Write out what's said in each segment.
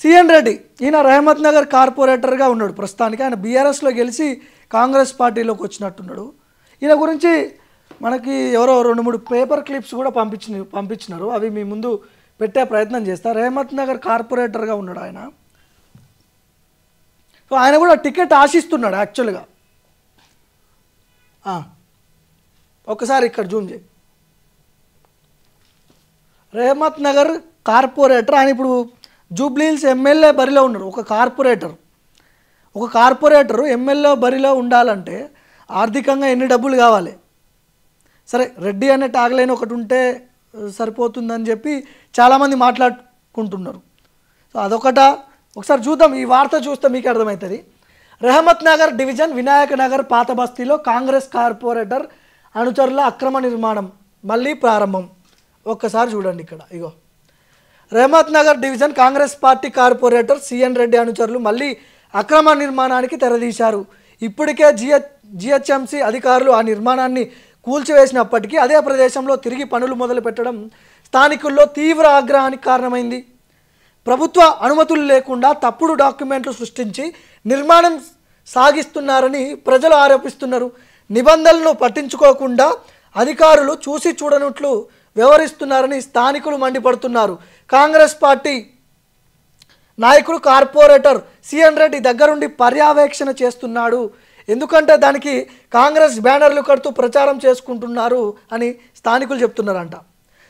CN Reddy ఈయన రహమత్ నగర్ కార్పొరేటర్గా ఉన్నాడు ప్రస్తుతానికి. ఆయన బీఆర్ఎస్లో గెలిచి కాంగ్రెస్ పార్టీలోకి వచ్చినట్టున్నాడు. ఈయన గురించి మనకి ఎవరో 2-3 పేపర్ క్లిప్స్ కూడా పంపించినారు. అవి మీ ముందు పెట్టే ప్రయత్నం చేస్తా. రహమత్ నగర్ కార్పొరేటర్గా ఉన్నాడు ఆయన. సో ఆయన కూడా టికెట్ ఆశిస్తున్నాడు యాక్చువల్గా. ఒకసారి ఇక్కడ జూమ్ చేయి. రహమత్ నగర్ కార్పొరేటర్ ఆయన ఇప్పుడు జూబ్లీహిల్స్ ఎమ్మెల్యే బరిలో ఉన్నారు. ఒక కార్పొరేటరు ఎమ్మెల్యే బరిలో ఉండాలంటే ఆర్థికంగా ఎన్ని డబ్బులు కావాలి? సరే, రెడ్డి అనే ట్యాగ్లైన్ ఒకటి ఉంటే సరిపోతుందని చెప్పి చాలామంది మాట్లాడుకుంటున్నారు. సో అదొకట. ఒకసారి చూద్దాం, ఈ వార్త చూస్తే మీకు అర్థమవుతుంది. రహమత్ నగర్ డివిజన్ వినాయక నగర్ పాత బస్తీలో కాంగ్రెస్ కార్పొరేటర్ అనుచరుల అక్రమ నిర్మాణం మళ్ళీ ప్రారంభం. ఒక్కసారి చూడండి ఇక్కడ. ఇగో Rahmat Nagar division Congress party corporator CN Reddy అనుచరులు మళ్ళీ అక్రమ నిర్మాణానికి తెరదీశారు. ఇప్పటికే జిహెచ్ఎంసీ అధికారులు ఆ నిర్మాణాన్ని కూల్చివేసినప్పటికీ అదే ప్రదేశంలో తిరిగి పనులు మొదలు పెట్టడం స్థానికుల్లో తీవ్ర ఆగ్రహానికి కారణమైంది. ప్రభుత్వ అనుమతులు లేకుండా తప్పుడు డాక్యుమెంట్లు సృష్టించి నిర్మాణం సాగిస్తున్నారని ప్రజలు ఆరోపిస్తున్నారు. నిబంధనలను పట్టించుకోకుండా అధికారులు చూసి చూడనట్లు వ్యవహరిస్తున్నారని స్థానికులు మండిపడుతున్నారు. కాంగ్రెస్ పార్టీ నాయకుడు కార్పొరేటర్ సిఎన్ రెడ్డి దగ్గరుండి పర్యవేక్షణ చేస్తున్నాడు. ఎందుకంటే దానికి కాంగ్రెస్ బ్యానర్లు కడుతూ ప్రచారం చేసుకుంటున్నారు అని స్థానికులు చెప్తున్నారంట.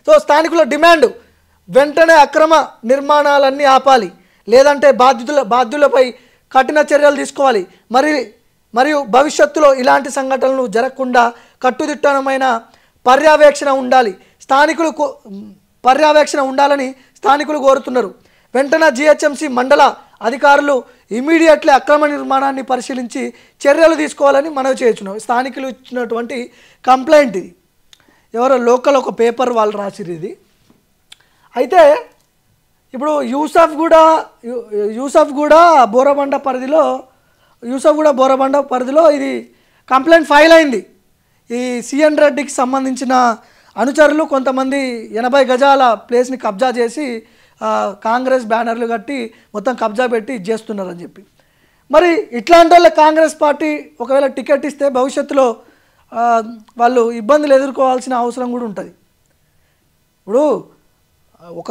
సో స్థానికుల డిమాండ్ వెంటనే అక్రమ నిర్మాణాలన్నీ ఆపాలి, లేదంటే బాధ్యులపై కఠిన చర్యలు తీసుకోవాలి, మరియు భవిష్యత్తులో ఇలాంటి సంఘటనలు జరగకుండా కట్టుదిట్టమైన పర్యవేక్షణ ఉండాలని స్థానికులు కోరుతున్నారు. వెంటనే జిహెచ్ఎంసీ మండల అధికారులు ఇమీడియట్లీ అక్రమ నిర్మాణాన్ని పరిశీలించి చర్యలు తీసుకోవాలని మనవి చేస్తున్నాం. స్థానికులు ఇచ్చినటువంటి కంప్లైంట్ ఇది. ఎవరో లోకల్ ఒక పేపర్ వాళ్ళు రాసిరు ఇది. అయితే ఇప్పుడు యూసఫ్గూడ బోరబండ పరిధిలో ఇది కంప్లైంట్ ఫైల్ అయింది. ఈ సిఎన్ రెడ్డికి సంబంధించిన అనుచరులు కొంతమంది 80 గజాల ప్లేస్ని కబ్జా చేసి కాంగ్రెస్ బ్యానర్లు కట్టి మొత్తం కబ్జా పెట్టి చేస్తున్నారని చెప్పి. మరి ఇట్లాంటి వాళ్ళకి కాంగ్రెస్ పార్టీ ఒకవేళ టికెట్ ఇస్తే భవిష్యత్తులో వాళ్ళు ఇబ్బందులు ఎదుర్కోవాల్సిన అవసరం కూడా ఉంటుంది. ఇప్పుడు ఒక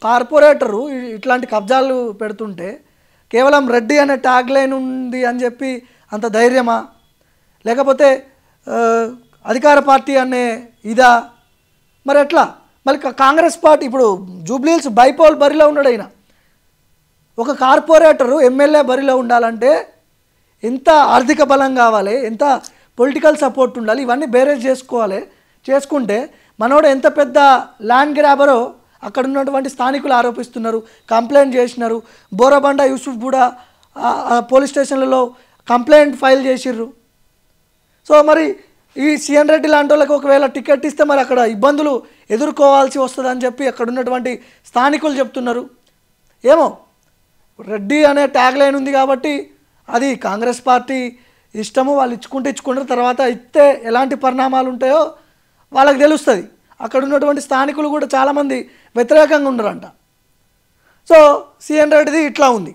కార్పొరేటరు ఇట్లాంటి కబ్జాలు పెడుతుంటే కేవలం రెడ్డి అనే ట్యాగ్ లైన్ ఉంది అని చెప్పి అంత ధైర్యమా, లేకపోతే అధికార పార్టీ అనే ఇదా? మరి ఎట్లా? మళ్ళీ కాంగ్రెస్ పార్టీ ఇప్పుడు జూబ్లీహిల్స్ బైపోల్ బరిలో ఉన్నాడు. అయినా ఒక కార్పొరేటరు ఎమ్మెల్యే బరిలో ఉండాలంటే ఎంత ఆర్థిక బలం కావాలి, ఎంత పొలిటికల్ సపోర్ట్ ఉండాలి, ఇవన్నీ బేరేజ్ చేసుకుంటే మనోడు ఎంత పెద్ద ల్యాండ్ గ్రాబరో అక్కడ ఉన్నటువంటి స్థానికులు ఆరోపిస్తున్నారు, కంప్లైంట్ చేసినారు. బోరబండ యూసుఫ్గూడ పోలీస్ స్టేషన్లలో కంప్లైంట్ ఫైల్ చేసిర్రు. సో మరి ఈ సిఎన్ రెడ్డి లాంటి వాళ్ళకి ఒకవేళ టికెట్ ఇస్తే మరి అక్కడ ఇబ్బందులు ఎదుర్కోవాల్సి వస్తుందని చెప్పి అక్కడ ఉన్నటువంటి స్థానికులు చెప్తున్నారు. ఏమో రెడ్డి అనే ట్యాగ్ లైన్ ఉంది కాబట్టి అది కాంగ్రెస్ పార్టీ ఇష్టము, వాళ్ళు ఇచ్చుకుంటారు. తర్వాత ఇస్తే ఎలాంటి పరిణామాలు ఉంటాయో వాళ్ళకి తెలుస్తుంది. అక్కడ ఉన్నటువంటి స్థానికులు కూడా చాలామంది వ్యతిరేకంగా ఉన్నారంట. సో సిఎన్ రెడ్డిది ఇట్లా ఉంది.